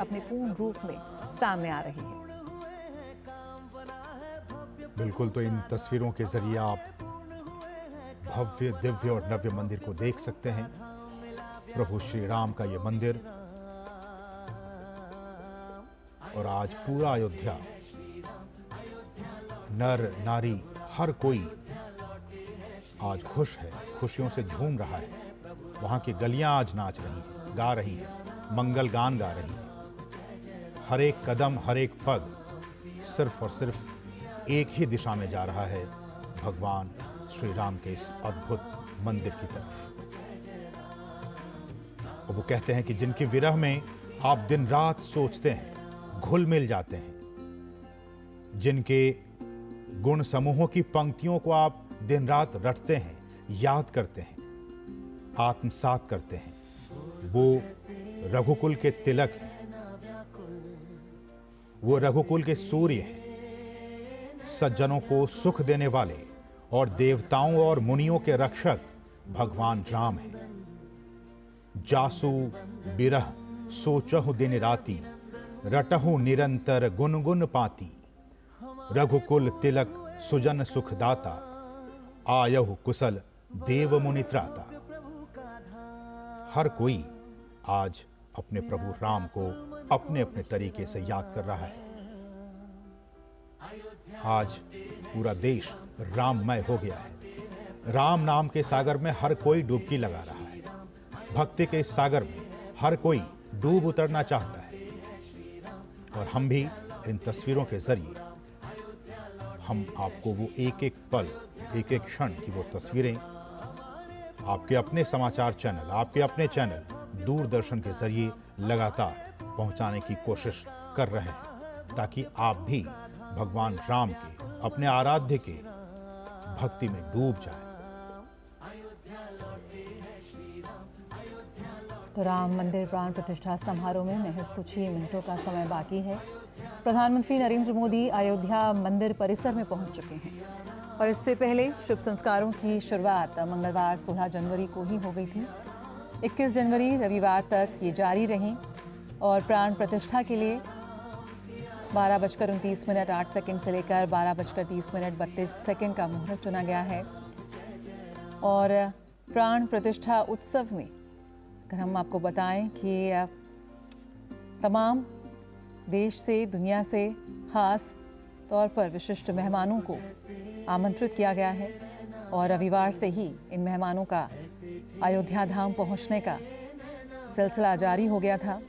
अपने पूर्ण रूप में सामने आ रही है। बिल्कुल, तो इन तस्वीरों के जरिए आप भव्य, दिव्य और नव्य मंदिर को देख सकते हैं। प्रभु श्री राम का ये मंदिर, और आज पूरा अयोध्या, नर नारी हर कोई आज खुश है, खुशियों से झूम रहा है। वहां की गलियां आज नाच रही हैं, गा रही हैं, मंगल गान गा रही हैं। हर एक कदम, हर एक पग सिर्फ और सिर्फ एक ही दिशा में जा रहा है, भगवान श्री राम के इस अद्भुत मंदिर की तरफ। और वो कहते हैं कि जिनकी विरह में आप दिन रात सोचते हैं, घुल मिल जाते हैं, जिनके गुण समूहों की पंक्तियों को आप दिन रात रटते हैं, याद करते हैं, आत्मसात करते हैं, वो रघुकुल के तिलक हैं, वो रघुकुल के सूर्य हैं, सज्जनों को सुख देने वाले और देवताओं और मुनियों के रक्षक भगवान राम हैं। जासु बिरह सोचहु दिन राती, रटहु निरंतर गुनगुन पाती। रघुकुल तिलक सुजन सुखदाता, आयहु कुशल देव मुनि त्राता। हर कोई आज अपने प्रभु राम को अपने अपने तरीके से याद कर रहा है। आज पूरा देश राममय हो गया है। राम नाम के सागर में हर कोई डुबकी लगा रहा है। भक्ति के इस सागर में हर कोई डूब उतरना चाहता है। और हम भी इन तस्वीरों के जरिए हम आपको वो एक एक पल, एक एक क्षण की वो तस्वीरें आपके अपने समाचार चैनल, आपके अपने चैनल दूरदर्शन के जरिए लगातार पहुंचाने की कोशिश कर रहे हैं, ताकि आप भी भगवान राम के, अपने आराध्य के भक्ति में डूब जाएं। तो राम मंदिर प्राण प्रतिष्ठा समारोह में महज कुछ ही मिनटों का समय बाकी है। प्रधानमंत्री नरेंद्र मोदी अयोध्या मंदिर परिसर में पहुंच चुके हैं और इससे पहले शुभ संस्कारों की शुरुआत मंगलवार 16 जनवरी को ही हो गई थी। 21 जनवरी रविवार तक ये जारी रही और प्राण प्रतिष्ठा के लिए 12:29:08 से लेकर 12:30:32 का मुहूर्त चुना गया है। और प्राण प्रतिष्ठा उत्सव में अगर हम आपको बताएं कि तमाम देश से, दुनिया से खास तौर पर विशिष्ट मेहमानों को आमंत्रित किया गया है और रविवार से ही इन मेहमानों का अयोध्या धाम पहुंचने का सिलसिला जारी हो गया था।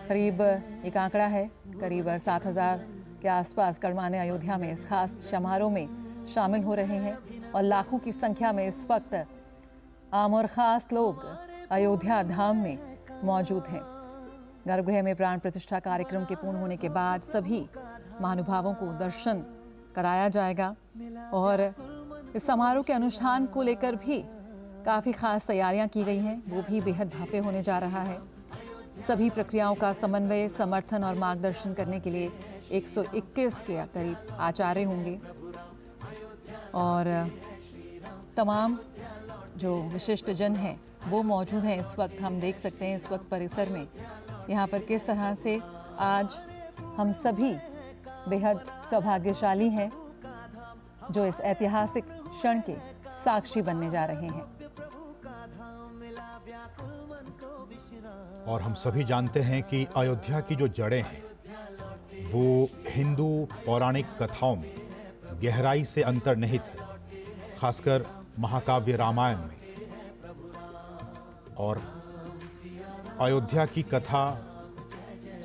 करीब एक आंकड़ा है, करीब 7,000 के आसपास गणमान्य अयोध्या में इस खास समारोह में शामिल हो रहे हैं और लाखों की संख्या में इस वक्त आम और ख़ास लोग अयोध्या धाम में मौजूद हैं। गर्भगृह में प्राण प्रतिष्ठा कार्यक्रम के पूर्ण होने के बाद सभी महानुभावों को दर्शन कराया जाएगा और इस समारोह के अनुष्ठान को लेकर भी काफ़ी खास तैयारियां की गई हैं, वो भी बेहद भव्य होने जा रहा है। सभी प्रक्रियाओं का समन्वय, समर्थन और मार्गदर्शन करने के लिए 121 के करीब आचार्य होंगे और तमाम जो विशिष्ट जन हैं वो मौजूद हैं। इस वक्त हम देख सकते हैं इस वक्त परिसर में यहाँ पर किस तरह से आज हम सभी बेहद सौभाग्यशाली हैं जो इस ऐतिहासिक क्षण के साक्षी बनने जा रहे हैं। और हम सभी जानते हैं कि अयोध्या की जो जड़ें हैं वो हिंदू पौराणिक कथाओं में गहराई से अंतर्निहित है, खासकर महाकाव्य रामायण में। और अयोध्या की कथा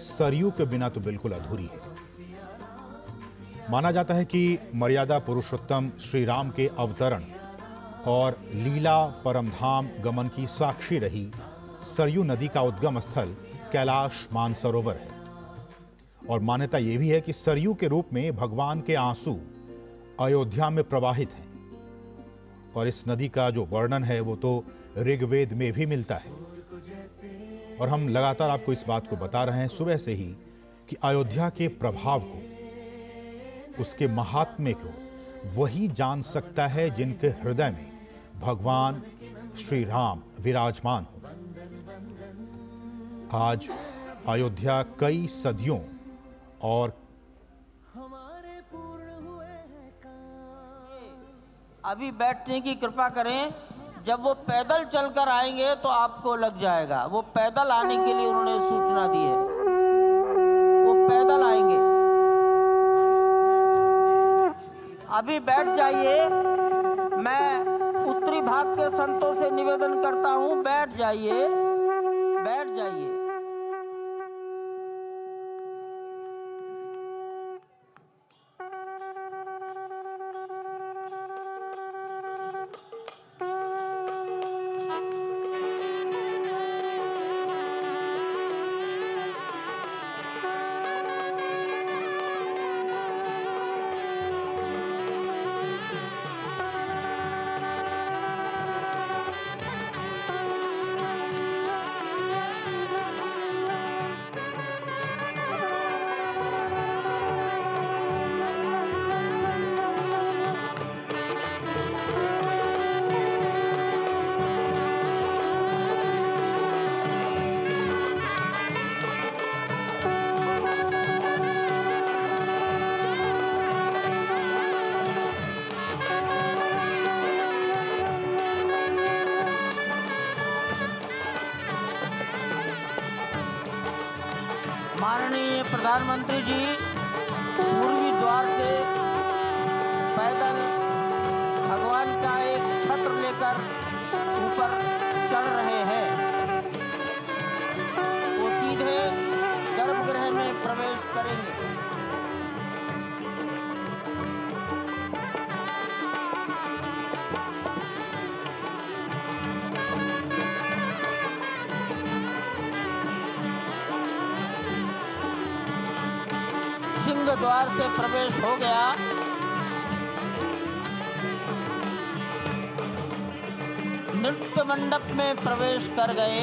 सरयू के बिना तो बिल्कुल अधूरी है। माना जाता है कि मर्यादा पुरुषोत्तम श्री राम के अवतरण और लीला परमधाम गमन की साक्षी रही सरयू नदी का उद्गम स्थल कैलाश मानसरोवर है। और मान्यता यह भी है कि सरयू के रूप में भगवान के आंसू अयोध्या में प्रवाहित हैं। और इस नदी का जो वर्णन है वो तो ऋग्वेद में भी मिलता है। और हम लगातार आपको इस बात को बता रहे हैं सुबह से ही कि अयोध्या के प्रभाव को, उसके महात्म्य को वही जान सकता है जिनके हृदय में भगवान श्री राम विराजमान हो। आज अयोध्या कई सदियों और अभी बैठने की कृपा करें। जब वो पैदल चलकर आएंगे तो आपको लग जाएगा। वो पैदल आने के लिए उन्होंने सूचना दी है, वो पैदल आएंगे। अभी बैठ जाइए। मैं उत्तरी भाग के संतों से निवेदन करता हूं, बैठ जाइए, बैठ जाइए। माननीय प्रधानमंत्री जी पूर्वी द्वार से पैदल भगवान का एक छत्र लेकर ऊपर चढ़ रहे हैं। वो सीधे गर्भगृह में प्रवेश करेंगे। सिंह द्वार से प्रवेश हो गया। नृत्य मंडप में प्रवेश कर गए।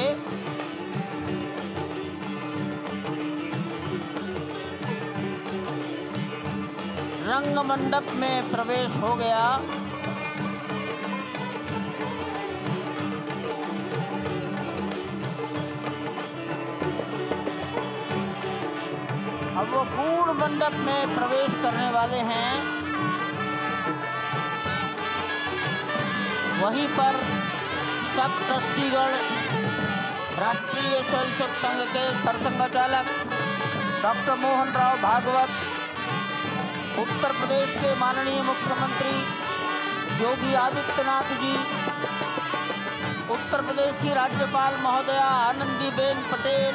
रंग मंडप में प्रवेश हो गया। अब वो पूर्ण मंडप में प्रवेश करने वाले हैं। वहीं पर सब ट्रस्टीगण, राष्ट्रीय स्वयंसेवक संघ के सरसंघचालक डॉक्टर मोहन राव भागवत, उत्तर प्रदेश के माननीय मुख्यमंत्री योगी आदित्यनाथ जी, उत्तर प्रदेश की राज्यपाल महोदया आनंदीबेन पटेल,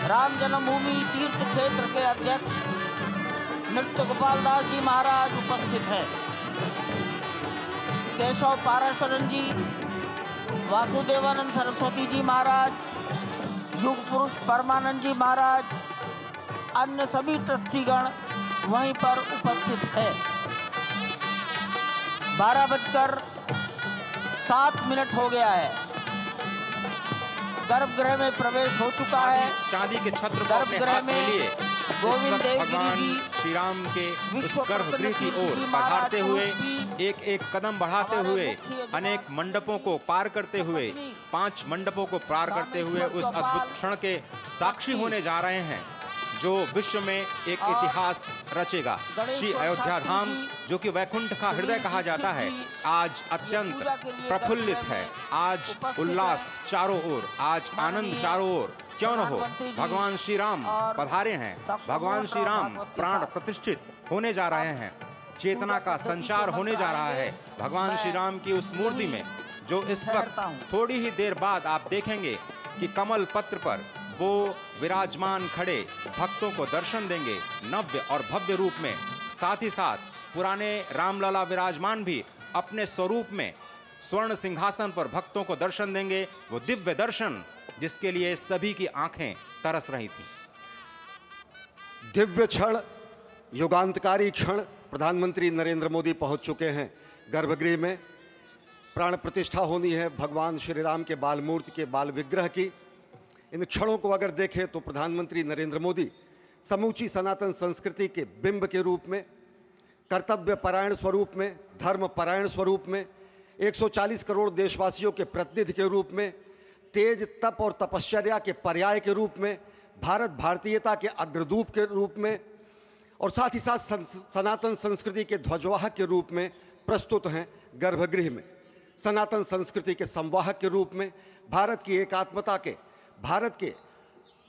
राम जन्मभूमि तीर्थ क्षेत्र के अध्यक्ष नृत्य गोपाल दास जी महाराज उपस्थित हैं। केशव पाराशरन जी, वासुदेवानंद सरस्वती जी महाराज, युग पुरुष परमानंद जी महाराज, अन्य सभी ट्रस्टीगण वहीं पर उपस्थित है। 12:07 हो गया है। गर्भगृह में प्रवेश हो चुका है। चांदी के छत्र को अपने गर्भगृह हाथ में लिए गोविंद देव भगवान गिरी जी श्री राम के उस विश्व गर्भगृह की प्रसन्न ओर कीर्ति बढ़ाते महाराज हुए की एक एक कदम बढ़ाते हमारे हुए मुख्य यजमान अनेक मंडपों को पार करते हुए सपत्नी 5 मंडपों को पार करते हुए रामेश्वर उस चौपाल अद्भुत क्षण के साक्षी ट्रस्टी होने जा रहे हैं जो विश्व में एक और इतिहास रचेगा। गणेश्वर श्री अयोध्या शास्त्री धाम जी, जो कि वैकुंठ का हृदय कहा जाता है, आज अत्यंत पूजा के लिए प्रफुल्लित गर्भगृह है। में आज उपस्थित उल्लास है। चारों ओर, आज आनंद माननीय चारों ओर। क्यों न हो, प्रधानमंत्री जी भगवान श्री राम और पधारे हैं। डॉक्टर भगवान मोहन श्री राव राम भागवत के प्राण साथ प्रतिष्ठित होने जा रहे हैं। चेतना का संचार होने जा रहा है भगवान श्री राम की उस मूर्ति में, जो इस वक्त थोड़ी ही देर बाद आप देखेंगे कि कमल पत्र पर वो विराजमान खड़े भक्तों को दर्शन देंगे नव्य और भव्य रूप में। साथ ही साथ पुराने रामलला विराजमान भी अपने स्वरूप में स्वर्ण सिंहासन पर भक्तों को दर्शन देंगे। वो दिव्य दर्शन जिसके लिए सभी की आंखें तरस रही थी। दिव्य क्षण, युगांतकारी क्षण। प्रधानमंत्री नरेंद्र मोदी पहुंच चुके हैं गर्भगृह में। प्राण प्रतिष्ठा होनी है भगवान श्री राम के बाल मूर्ति के बाल विग्रह की। इन क्षणों को अगर देखें तो प्रधानमंत्री नरेंद्र मोदी समूची सनातन संस्कृति के बिंब के रूप में, कर्तव्य परायण स्वरूप में, धर्म परायण स्वरूप में, 140 करोड़ देशवासियों के प्रतिनिधि के रूप में तेज तप और तपश्चर्या के पर्याय के रूप में, भारत भारतीयता के अग्रदूत के रूप में और साथ ही साथ सनातन संस्कृति के ध्वजवाहक के रूप में प्रस्तुत हैं गर्भगृह में। सनातन संस्कृति के संवाहक के रूप में, भारत की एकात्मता के, भारत के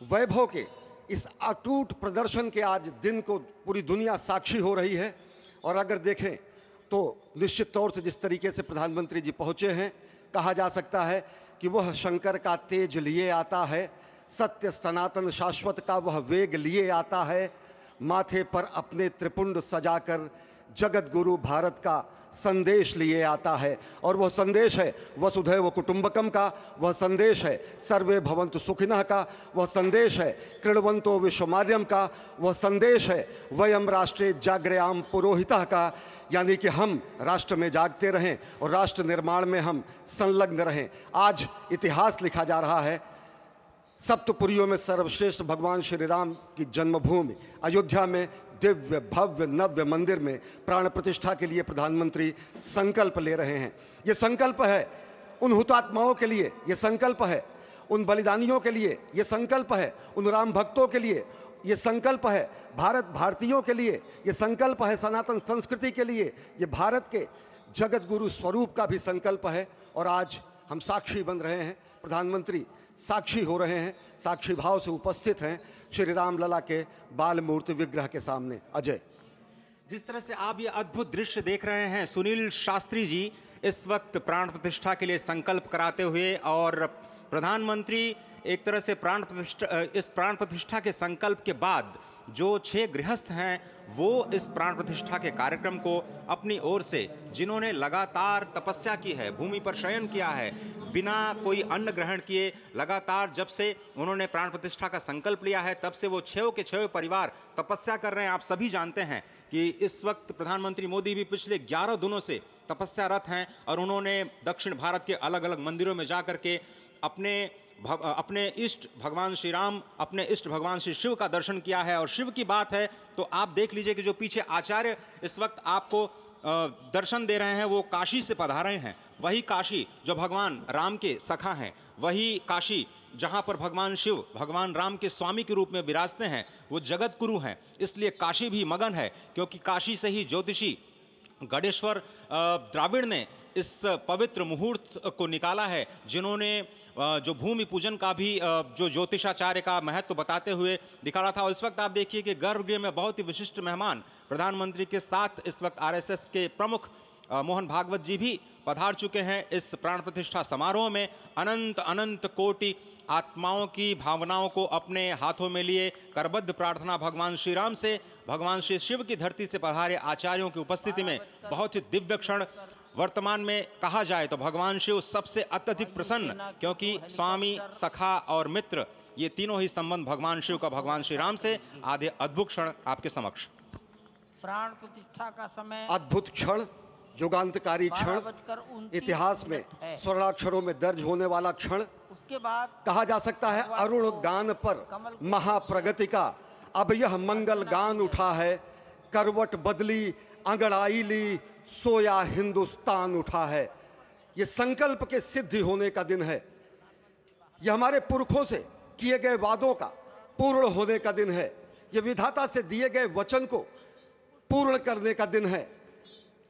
वैभव के इस अटूट प्रदर्शन के आज दिन को पूरी दुनिया साक्षी हो रही है। और अगर देखें तो निश्चित तौर से जिस तरीके से प्रधानमंत्री जी पहुंचे हैं, कहा जा सकता है कि वह शंकर का तेज लिए आता है, सत्य सनातन शाश्वत का वह वेग लिए आता है, माथे पर अपने त्रिपुंड सजाकर जगत गुरु भारत का संदेश लिए आता है। और वह संदेश है वसुधैव कुटुंबकम का, वह संदेश है सर्वे भवन्तु सुखिनः का, वह संदेश है कृण्वन्तो विश्वमार्यम का, वह संदेश है वयम राष्ट्रे जाग्रयाम पुरोहितः का, यानी कि हम राष्ट्र में जागते रहें और राष्ट्र निर्माण में हम संलग्न रहें। आज इतिहास लिखा जा रहा है। सप्तपुरियों में सर्वश्रेष्ठ भगवान श्री राम की जन्मभूमि अयोध्या में दिव्य भव्य नव्य मंदिर में प्राण प्रतिष्ठा के लिए प्रधानमंत्री संकल्प ले रहे हैं। ये संकल्प है उन हुतात्माओं के लिए, ये संकल्प है उन बलिदानियों के लिए, ये संकल्प है उन राम भक्तों के लिए, ये संकल्प है भारत भारतीयों के लिए, ये संकल्प है सनातन संस्कृति के लिए, ये भारत के जगत गुरु स्वरूप का भी संकल्प है। और आज हम साक्षी बन रहे हैं, प्रधानमंत्री साक्षी हो रहे हैं, साक्षी भाव से उपस्थित हैं श्री राम लला के बाल मूर्ति विग्रह के सामने। अजय, जिस तरह से आप ये अद्भुत दृश्य देख रहे हैं, सुनील शास्त्री जी इस वक्त प्राण प्रतिष्ठा के लिए संकल्प कराते हुए, और प्रधानमंत्री एक तरह से इस प्राण प्रतिष्ठा के संकल्प के बाद जो 6 गृहस्थ हैं वो इस प्राण प्रतिष्ठा के कार्यक्रम को अपनी ओर से, जिन्होंने लगातार तपस्या की है, भूमि पर शयन किया है, बिना कोई अन्न ग्रहण किए, लगातार जब से उन्होंने प्राण प्रतिष्ठा का संकल्प लिया है तब से वो 6 के 6 परिवार तपस्या कर रहे हैं। आप सभी जानते हैं कि इस वक्त प्रधानमंत्री मोदी भी पिछले 11 दिनों से तपस्यारत हैं और उन्होंने दक्षिण भारत के अलग अलग मंदिरों में जाकर के अपने इष्ट भगवान श्री राम, अपने इष्ट भगवान श्री शिव का दर्शन किया है। और शिव की बात है तो आप देख लीजिए कि जो पीछे आचार्य इस वक्त आपको दर्शन दे रहे हैं वो काशी से पधारे हैं। वही काशी जो भगवान राम के सखा हैं, वही काशी जहां पर भगवान शिव भगवान राम के स्वामी के रूप में विराजते हैं, वो जगत गुरु हैं। इसलिए काशी भी मगन है, क्योंकि काशी से ही ज्योतिषी गणेश्वर द्राविड़ ने इस पवित्र मुहूर्त को निकाला है, जिन्होंने जो भूमि पूजन का भी जो ज्योतिषाचार्य का महत्व बताते हुए दिखाया था। और इस वक्त आप देखिए कि गर्भगृह में बहुत ही विशिष्ट मेहमान प्रधानमंत्री के साथ इस वक्त आरएसएस के प्रमुख मोहन भागवत जी भी पधार चुके हैं। इस प्राण प्रतिष्ठा समारोह में अनंत अनंत कोटि आत्माओं की भावनाओं को अपने हाथों में लिए करबद्ध प्रार्थना भगवान श्री राम से, भगवान श्री शिव की धरती से पधारे आचार्यों की उपस्थिति में बहुत ही दिव्य क्षण। वर्तमान में कहा जाए तो भगवान शिव सबसे अत्यधिक प्रसन्न, क्योंकि स्वामी, सखा और मित्र ये तीनों ही संबंध भगवान शिव का भगवान श्री राम से। आधे अद्भुत क्षण आपके समक्ष। प्राण प्रतिष्ठा का समय, अद्भुत क्षण, युगांतकारी क्षण, इतिहास में स्वर्णाक्षरों में दर्ज होने वाला क्षण। उसके बाद कहा जा सकता है अरुण गान पर महाप्रगति का अब यह मंगल गान उठा है, करवट बदली अंगड़ाई ली सोया हिंदुस्तान उठा है। ये संकल्प के सिद्धि होने का दिन है, यह हमारे पुरखों से किए गए वादों का पूर्ण होने का दिन है, यह विधाता से दिए गए वचन को पूर्ण करने का दिन है,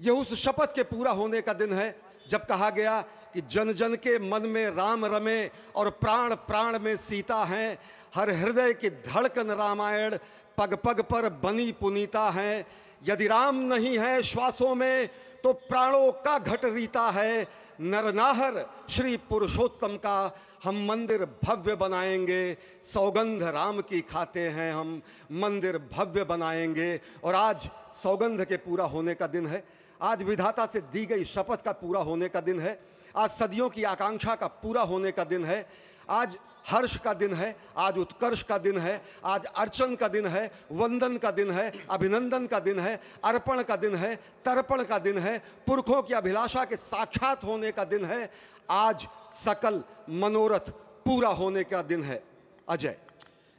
यह उस शपथ के पूरा होने का दिन है जब कहा गया कि जन जन के मन में राम रमे और प्राण प्राण में सीता हैं, हर हृदय की धड़कन रामायण पग पग पर बनी पुनीता है। यदि राम नहीं है श्वासों में तो प्राणों का घट रीता है, नरनाहर श्री पुरुषोत्तम का हम मंदिर भव्य बनाएंगे, सौगंध राम की खाते हैं हम मंदिर भव्य बनाएंगे। और आज सौगंध के पूरा होने का दिन है, आज विधाता से दी गई शपथ का पूरा होने का दिन है, आज सदियों की आकांक्षा का पूरा होने का दिन है, आज हर्ष का दिन है, आज उत्कर्ष का दिन है, आज अर्चन का दिन है, वंदन का दिन है, अभिनंदन का दिन है, अर्पण का दिन है, तर्पण का दिन है, पुरखों की अभिलाषा के साक्षात होने का दिन है, आज सकल मनोरथ पूरा होने का दिन है। अजय,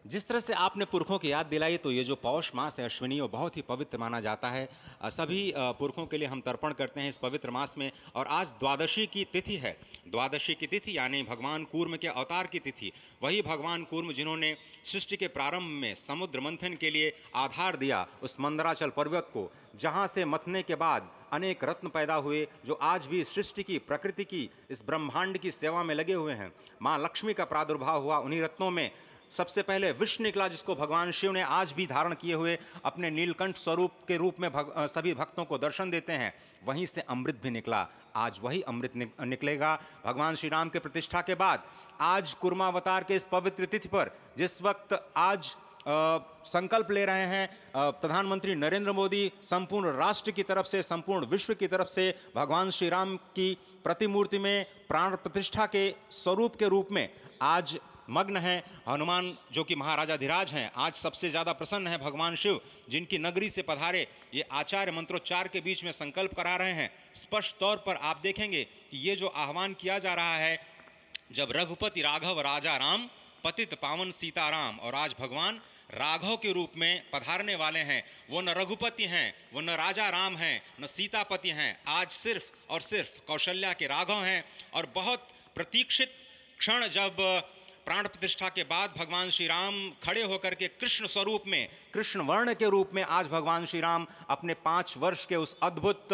जिस तरह से आपने पुरखों की याद दिलाई, तो ये जो पौष मास है अश्विनी, वो बहुत ही पवित्र माना जाता है। सभी पुरखों के लिए हम तर्पण करते हैं इस पवित्र मास में। और आज द्वादशी की तिथि है। द्वादशी की तिथि यानी भगवान कूर्म के अवतार की तिथि। वही भगवान कूर्म जिन्होंने सृष्टि के प्रारंभ में समुद्र मंथन के लिए आधार दिया उस मंदराचल पर्वत को, जहाँ से मथने के बाद अनेक रत्न पैदा हुए, जो आज भी सृष्टि की, प्रकृति की, इस ब्रह्मांड की सेवा में लगे हुए हैं। माँ लक्ष्मी का प्रादुर्भाव हुआ उन्हीं रत्नों में। सबसे पहले विष निकला, जिसको भगवान शिव ने आज भी धारण किए हुए अपने नीलकंठ स्वरूप के रूप में सभी भक्तों को दर्शन देते हैं। वहीं से अमृत भी निकला। आज वही अमृत निकलेगा भगवान श्री राम के प्रतिष्ठा के बाद। आज कुर्मावतार के इस पवित्र तिथि पर, जिस वक्त आज संकल्प ले रहे हैं प्रधानमंत्री नरेंद्र मोदी, संपूर्ण राष्ट्र की तरफ से, संपूर्ण विश्व की तरफ से, भगवान श्री राम की प्रतिमूर्ति में प्राण प्रतिष्ठा के स्वरूप के रूप में आज मग्न है। हनुमान जो कि महाराजाधिराज हैं, आज सबसे ज्यादा प्रसन्न है भगवान शिव, जिनकी नगरी से पधारे ये आचार्य मंत्रोच्चार के बीच में संकल्प करा रहे हैं। स्पष्ट तौर पर आप देखेंगे कि ये जो आह्वान किया जा रहा है, जब रघुपति राघव राजा राम, पतित पावन सीताराम, और आज भगवान राघव के रूप में पधारने वाले हैं। वो न रघुपति हैं, वो न राजा राम हैं, न सीतापति हैं। आज सिर्फ और सिर्फ कौशल्या के राघव हैं। और बहुत प्रतीक्षित क्षण, जब प्राण प्रतिष्ठा के बाद भगवान श्री राम खड़े होकर के कृष्ण स्वरूप में, कृष्ण वर्ण के रूप में आज भगवान श्री राम अपने 5 वर्ष के उस अद्भुत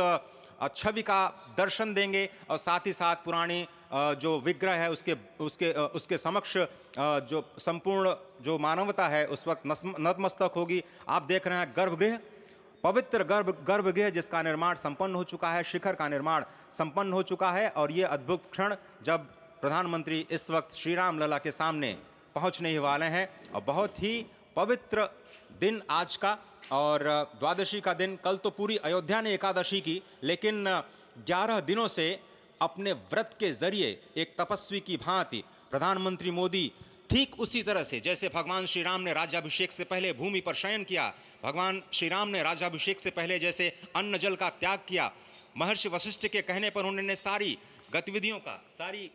छवि का दर्शन देंगे। और साथ ही साथ पुरानी जो विग्रह है उसके समक्ष जो संपूर्ण जो मानवता है उस वक्त नतमस्तक होगी। आप देख रहे हैं गर्भगृह, पवित्र गर्भगृह जिसका निर्माण संपन्न हो चुका है, शिखर का निर्माण संपन्न हो चुका है। और ये अद्भुत क्षण जब प्रधानमंत्री इस वक्त श्री राम लला के सामने पहुंचने ही वाले हैं। और बहुत ही पवित्र दिन आज का, और द्वादशी का दिन। कल तो पूरी अयोध्या ने एकादशी की, लेकिन 11 दिनों से अपने व्रत के जरिए एक तपस्वी की भांति प्रधानमंत्री मोदी ठीक उसी तरह से, जैसे भगवान श्री राम ने राज्याभिषेक से पहले भूमि पर शयन किया, भगवान श्री राम ने राज्याभिषेक से पहले जैसे अन्न जल का त्याग किया, महर्षि वशिष्ठ के कहने पर उन्होंने सारी गतिविधियों का, सारी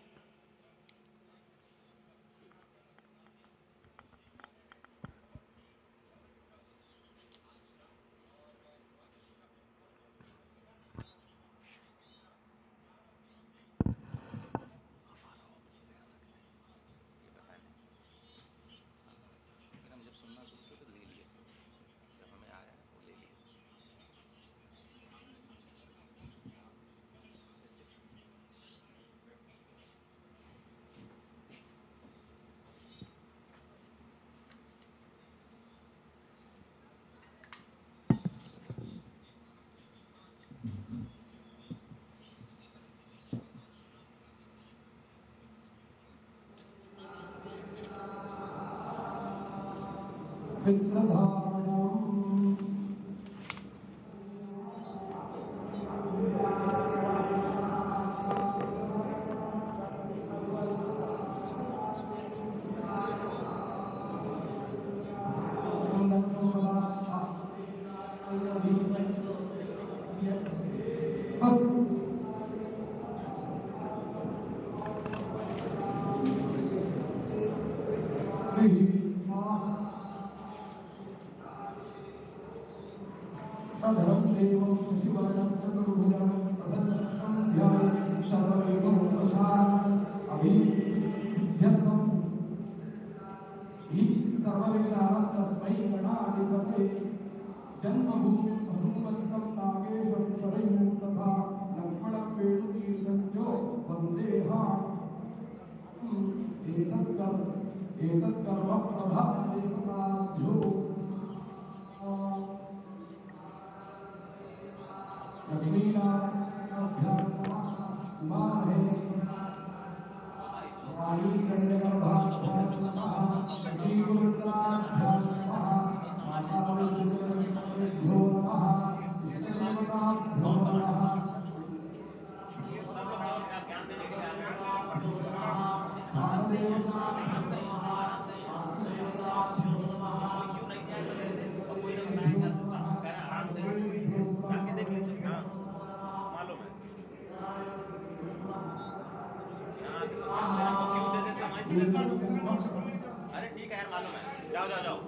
अरे ठीक है यार, मालूम है। जाओ जाओ जाओ,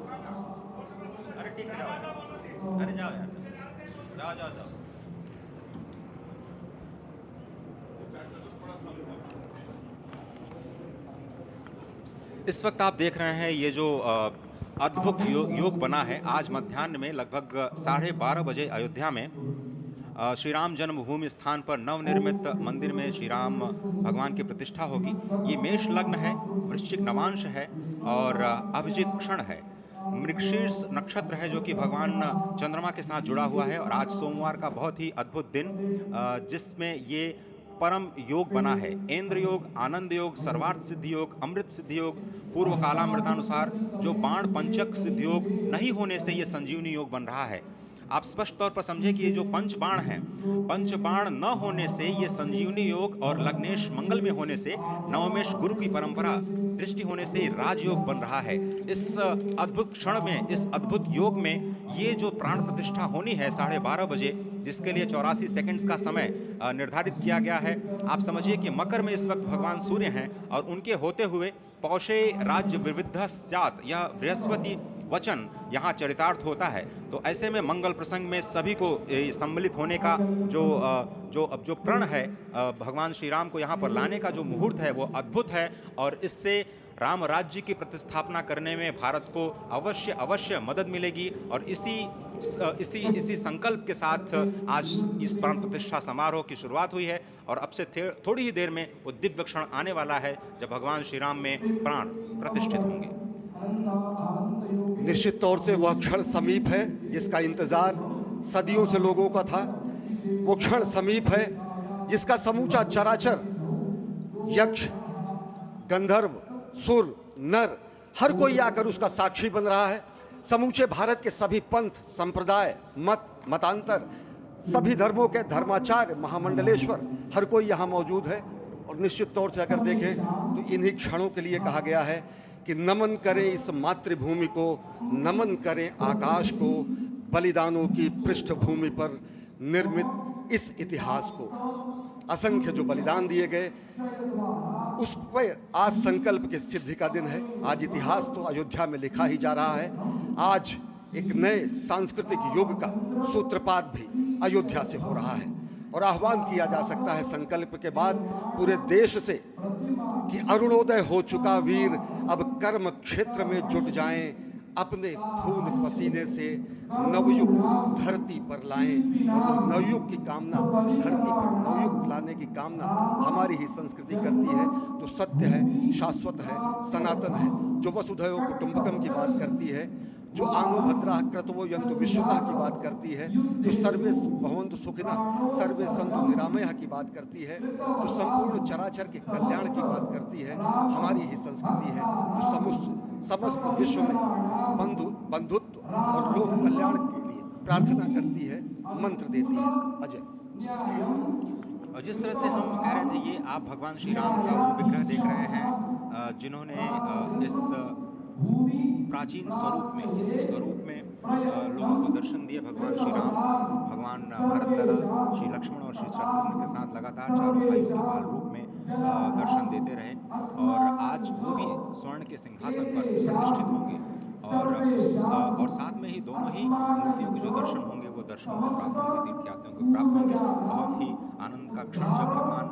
अरे ठीक है, जाओ, अरे जाओ यार, जाओ जाओ जाओ। इस वक्त आप देख रहे हैं ये जो अद्भुत योग बना है। आज मध्याह्न में लगभग 12:30 बजे अयोध्या में श्री राम जन्मभूमि स्थान पर नवनिर्मित मंदिर में श्री राम भगवान की प्रतिष्ठा होगी। ये मेष लग्न है, वृश्चिक नवांश है और अभिजित क्षण है। मृगशीर्ष नक्षत्र है जो कि भगवान चंद्रमा के साथ जुड़ा हुआ है। और आज सोमवार का बहुत ही अद्भुत दिन, जिसमें ये परम योग बना है। इंद्र योग, आनंद योग, सर्वार्थ सिद्धि योग, अमृत सिद्धि योग, पूर्व कालामृतानुसार जो बाण पंचक सिद्धि योग नहीं होने से ये संजीवनी योग बन रहा है। आप स्पष्ट तौर पर समझे कि ये जो पंचबाण है, पंचबाण न होने से ये संजीवनी योग और लग्नेश मंगल में होने से नवमेश गुरु की परंपरा दृष्टि होने से राजयोग बन रहा है। इस अद्भुत क्षण में, इस अद्भुत योग में ये जो प्राण प्रतिष्ठा होनी है 12:30 बजे, जिसके लिए 84 सेकंड्स का समय निर्धारित किया गया है। आप समझिए कि मकर में इस वक्त भगवान सूर्य हैं और उनके होते हुए पौषे राज्य विविध स्यात्, यह बृहस्पति वचन यहाँ चरितार्थ होता है। तो ऐसे में मंगल प्रसंग में सभी को सम्मिलित होने का जो प्रण है, भगवान श्री राम को यहाँ पर लाने का जो मुहूर्त है वो अद्भुत है। और इससे राम राज्य की प्रतिस्थापना करने में भारत को अवश्य मदद मिलेगी। और इसी संकल्प के साथ आज इस प्राण प्रतिष्ठा समारोह की शुरुआत हुई है। और अब से थोड़ी ही देर में वो दिव्य क्षण आने वाला है जब भगवान श्री राम में प्राण प्रतिष्ठित होंगे। निश्चित तौर से वह क्षण समीप है जिसका इंतजार सदियों से लोगों का था। वो क्षण समीप है जिसका समूचा चराचर, यक्ष, गंधर्व, सुर, नर, हर कोई आकर उसका साक्षी बन रहा है। समूचे भारत के सभी पंथ, संप्रदाय, मतांतर, सभी धर्मों के धर्माचार्य, महामंडलेश्वर, हर कोई यहाँ मौजूद है। और निश्चित तौर से अगर देखें तो इन्हीं क्षणों के लिए कहा गया है कि नमन करें इस मातृभूमि को, नमन करें आकाश को, बलिदानों की पृष्ठभूमि पर निर्मित इस इतिहास को। असंख्य जो बलिदान दिए गए, उस पर आज संकल्प की सिद्धि का दिन है। आज इतिहास तो अयोध्या में लिखा ही जा रहा है। आज एक नए सांस्कृतिक युग का सूत्रपात भी अयोध्या से हो रहा है। और आह्वान किया जा सकता है संकल्प के बाद पूरे देश से कि अरुणोदय हो चुका वीर, अब कर्म क्षेत्र में जुट जाएं, अपने खून पसीने से नवयुग धरती पर लाएं। और वह नवयुग की कामना, धरती पर नवयुग लाने की कामना हमारी ही संस्कृति करती है, जो सत्य है, शाश्वत है, सनातन है, जो वसुधैव कुटुंबकम की बात करती है, जो आनो भद्राः क्रतवो यन्तु विश्वतः की बात करती है, जो सर्वे भवन्तु सुखिनः सर्वे सन्तु निरामयः की बात करती है, जो संपूर्ण चराचर के कल्याण की बात करती है। हमारी ही संस्कृति है जो समस्त विश्व में बंधुत्व और लोक कल्याण के लिए प्रार्थना करती है, मंत्र देती है। अजय, और जिस तरह से हम कह रहे थे, ये आप भगवान श्री राम का वो विग्रह देख रहे हैं जिन्होंने इस प्राचीन स्वरूप में, इसी स्वरूप में लोगों को दर्शन दिए। भगवान श्री राम, भगवान भरत लला, श्री लक्ष्मण और श्री शत्रुघ्न के साथ लगातार चारों भाइयों के बाल रूप में दर्शन देते रहे। और आज वो भी स्वर्ण के सिंहासन पर प्रतिष्ठित होंगे। और साथ में ही दोनों ही मूर्तियों के जो दर्शन होंगे वो दर्शन को प्राप्त होंगे, तीर्थयात्रियों को प्राप्त होंगे। बहुत ही आनंद का क्षण जब भगवान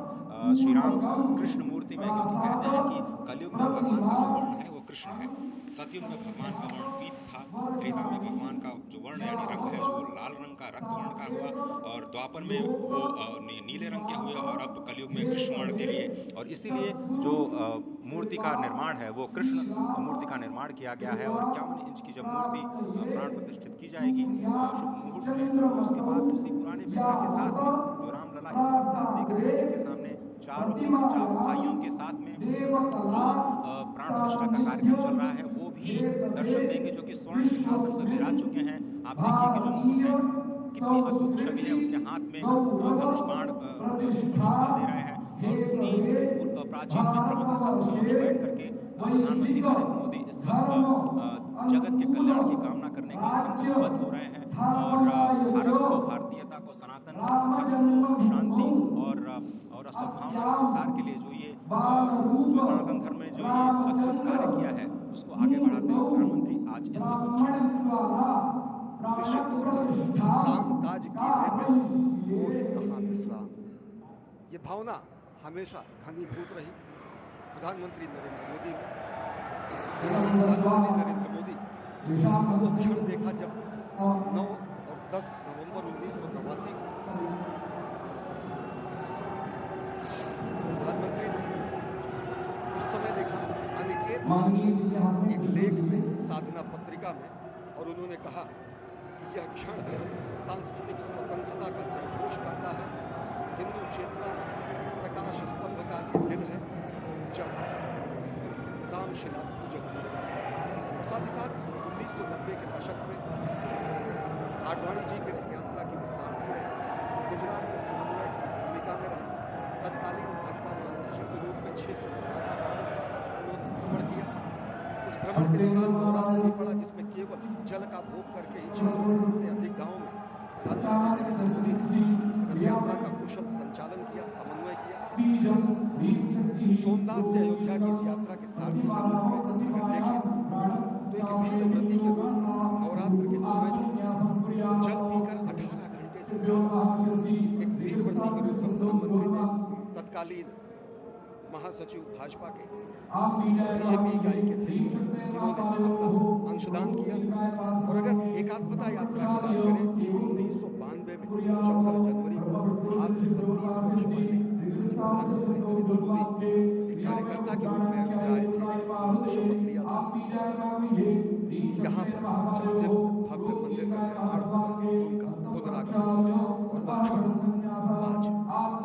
श्री राम कृष्ण मूर्ति में, क्योंकि कहते हैं कि कलयुग में भगवान का जो वर्ण है वो कृष्ण है, सतयुग में भगवान का वर्ण पीत था, त्रेता में भगवान का जो वर्ण यानी रंग है जो लाल रंग का, रक्त वर्ण का हुआ, और द्वापर में वो नीले रंग के हुए, और अब कलयुग में कृष्ण वर्ण के लिए। और इसीलिए जो मूर्ति का निर्माण है वो कृष्ण मूर्ति का निर्माण किया गया है। और 51 इंच की जब मूर्ति प्राण प्रतिष्ठित की जाएगी शुभ मुहूर्त में, उसके बाद उसी पुराने विग्रह के साथ में जो रामलला इस वक्त आप देख रहे हैं, जिनके सामने चारों भाइयों के साथ में जो प्राण प्रतिष्ठा का कार्यक्रम चल रहा है, वो भी दर्शन देंगे, जो कि स्वर्ण सिंहासन पर विराज चुके हैं। आप देखिए कि जो मुकुट है, कितनी अद्भुत छवि है, उनके हाथ में धनुष बाण शोभा दे रहे हैं। और उन्हीं प्राचीन विग्रहों के समक्ष बैठ करके प्रधानमंत्री नरेंद्र मोदी इस वक्त जगत के कल्याण की कामना करने के लिए संकल्पबद्ध हो रहे हैं। और भारत को, भारतीयता को, सनातन धर्म को शांति और सद्भावना के प्रसार के लिए जो सनातन धर्म में जो ये अद्भुत कार्य किया है, उसको आगे बढ़ाते हुए प्रधानमंत्री आज इस निश्चित तौर से काम काज कीजिए वो ही कहाँ विश्राम। ये भावना हमेशा घनीभूत रही प्रधानमंत्री नरेंद्र मोदी में। प्रधानमंत्री नरेंद्र मोदी वो क्षण देखा जब 9 और 10 नवंबर 1989 को प्रधानमंत्री ने उस समय लिखा अनिकेत एक लेख में साधना पत्रिका में, और उन्होंने कहा कि यह क्षण सांस्कृतिक स्वतंत्रता का जयघोष करता है, हिंदू चेतना में एक प्रकाश स्तंभ का ये दिन है जब रामशिला पूजन हुआ। साथ ही साथ 1990 के दशक में आडवाणी जी की रथ यात्रा की सारथी रहे, गुजरात में समन्वय की भूमिका में रहे, तत्कालीन भाजपा महासचिव के रूप में 6 उन्होंने भ्रमण किया। उस भ्रमण के दौरान नवरात्र भी पड़ा जिसमें केवल जल का भोग करके ही 6 से अधिक गाँव में प्रधानमंत्री नरेंद्र मोदी ने रथ यात्रा का कुशल संचालन किया, समन्वय किया। सोमनाथ से अयोध्या की इस यात्रा के सारथी के रूप में अगर देखें तो एक वीर व्रती के रूप में नवरात्र के समय में जल पीकर 18 घंटे से ज्यादा एक वीर व्रती के रूप में प्रधानमंत्री ने तत्कालीन महासचिव भाजपा के बीजेपी इकाई के थे, इन्होंने अपना अंशदान किया। और अगर एकात्मता यात्रा की बात करें 1992 में 14 जनवरी को आज से 32 वर्ष पहले प्रधानमंत्री नरेंद्र मोदी एक कार्यकर्ता के रूप में अयोध्या आए थे, उन्होंने शपथ लिया था यहाँ पर जब भव्य मंदिर का निर्माण होगा तो उनका पुनरागमन होगा। और वह क्षण आज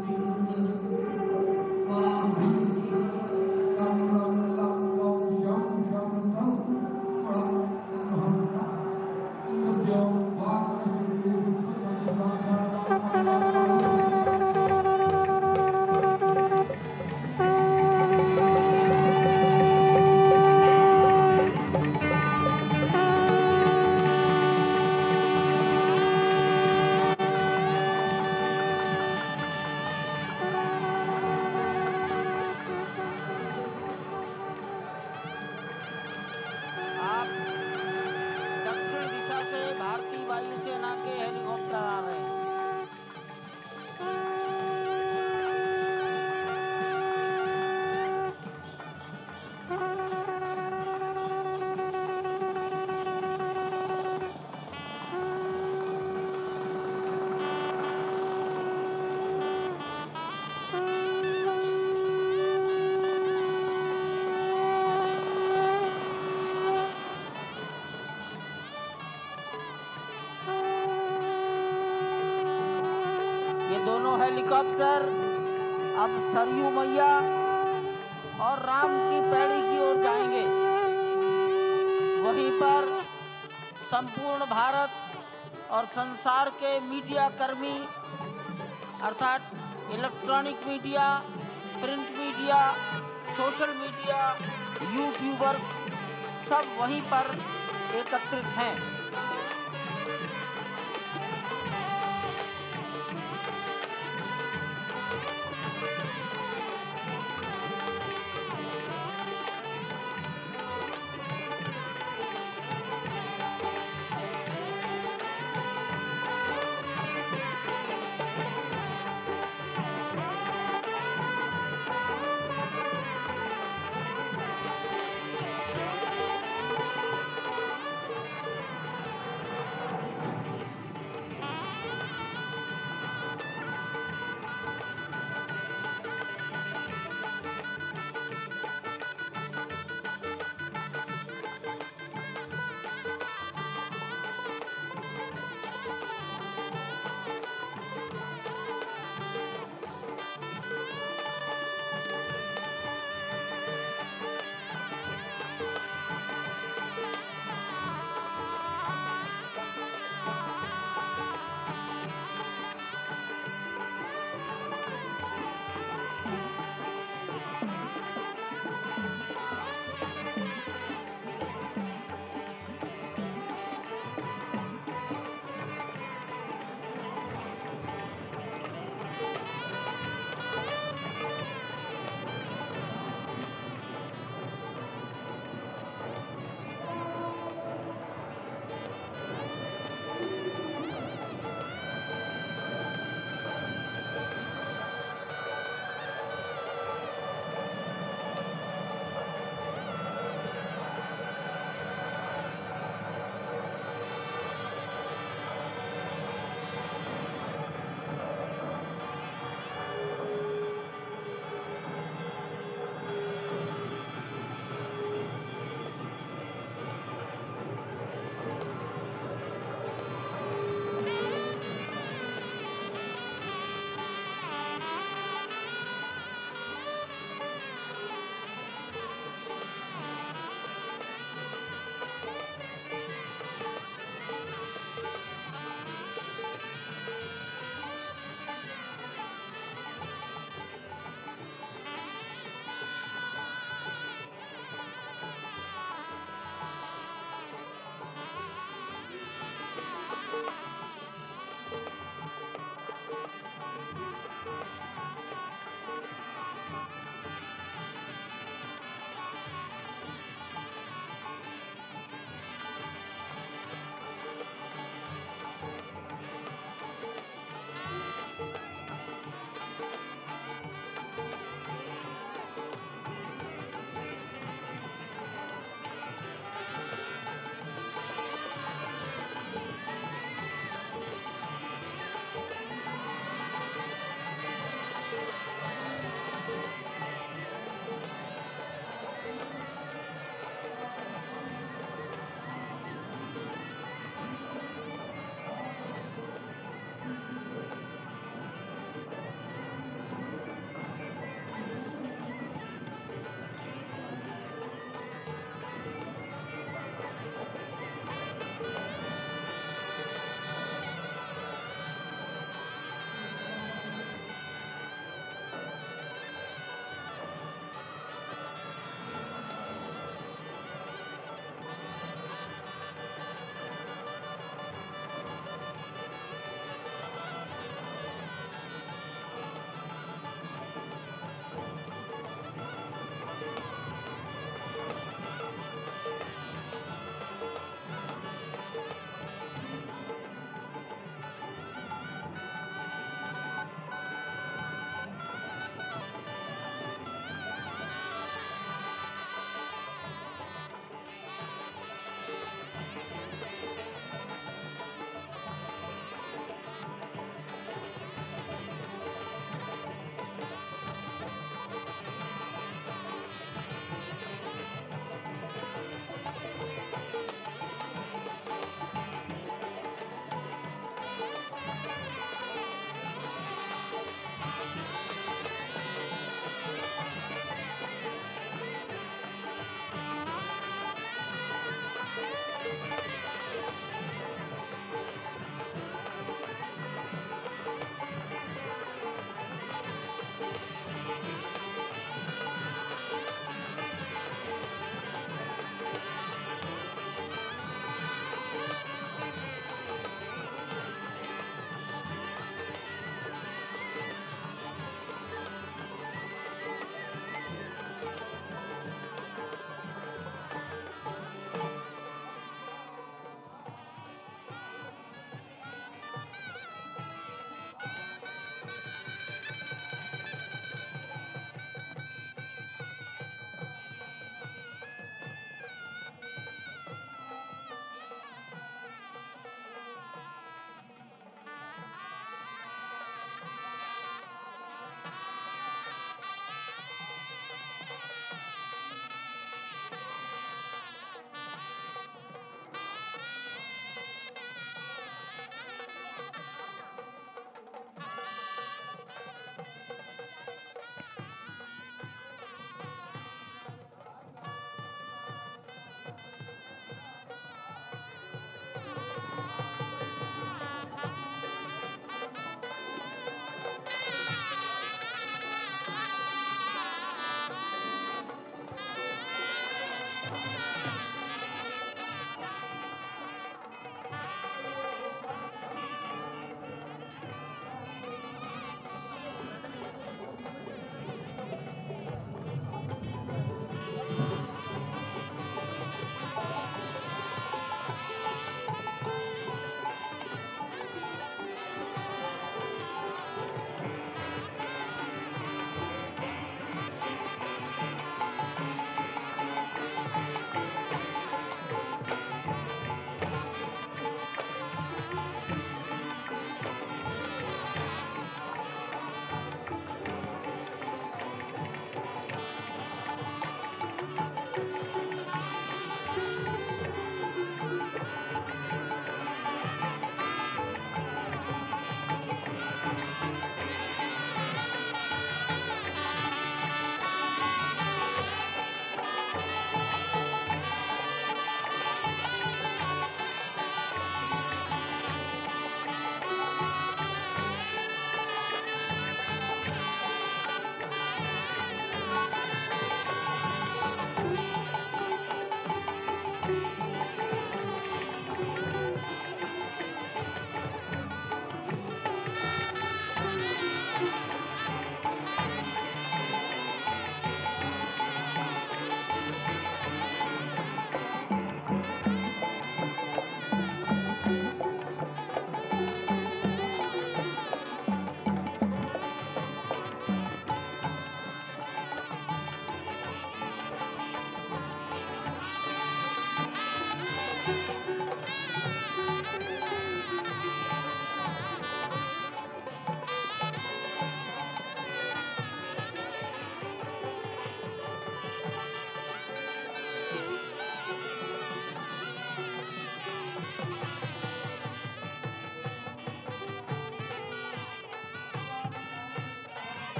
Thank you. ये दोनों हेलीकॉप्टर अब सरयू मैया और राम की पैड़ी की ओर जाएंगे। वहीं पर संपूर्ण भारत और संसार के मीडिया कर्मी अर्थात electronic media, print media, social media, YouTubers सब वहीं पर एकत्रित हैं।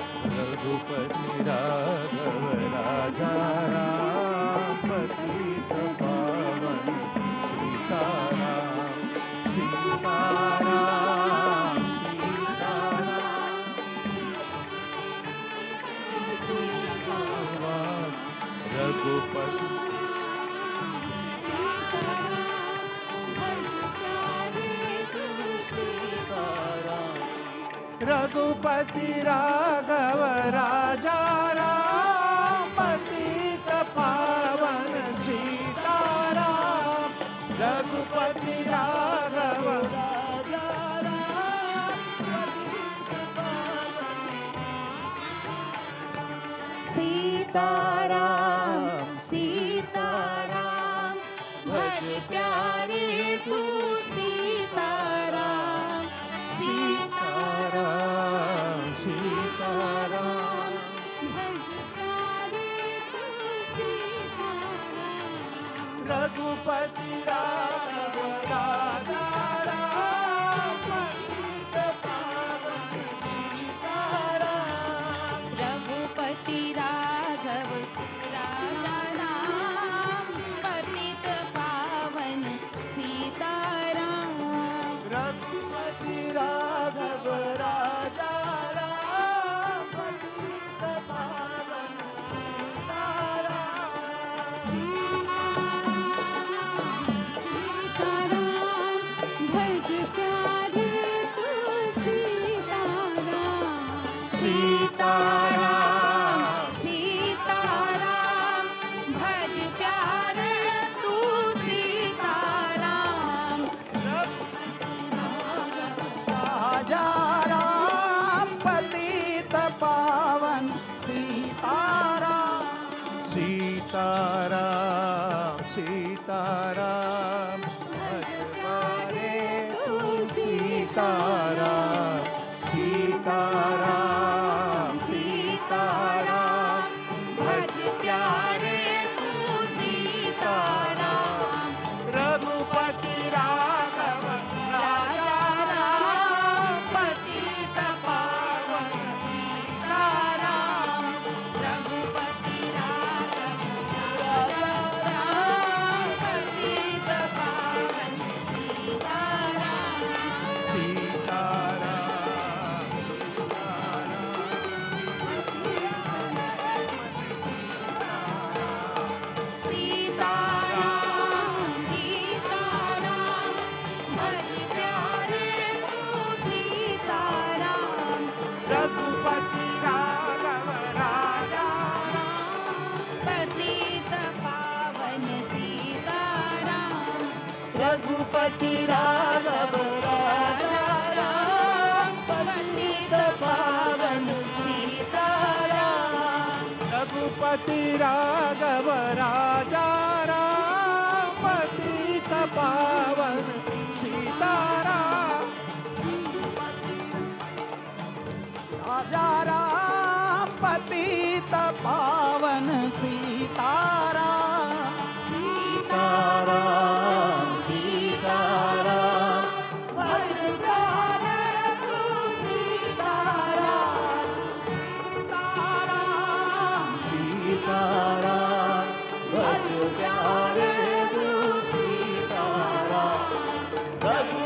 रघुपति राघव राजा राम पतित पावन सीताराम सीताराम सीताराम रघुपति रघुपति राघव राजा राम पतित पावन सीताराम रघुपति राघव राजा राम पतित पावन सीताराम सीताराम भज प्यारे तू सीताराम सीताराम सीताराम भज प्यारे तू सीताराम रघुपति राघव राजा राम पतित पावन सीताराम रघुपति राघव राजा राम पतित पावन सीताराम रघुपति राघव राजा राम पतित पावन सीताराम सीताराम भज प्यारे तू सीताराम राजा राम पतित पावन सीताराम सीताराम सीताराम भज प्यारे तू सीताराम सीताराम सीताराम भज प्यारे तू सीताराम रघुपति राघव राजा राम पतित पावन सीताराम रघुपति राघव राजा राम पतित पावन सीताराम सीताराम सीताराम सीताराम भज प्यारे तू सीताराम रघुपति राघव राजा पतित पावन सीताराम रघुपति राघव राजा राम पतित पावन सीताराम रघुपति राघव राजा राम पतित पावन सीताराम राजा राम पतित पावन सीताराम सीताराम सीताराम भज प्यारे तू सीताराम सीताराम भज प्यारे तू सीताराम रघु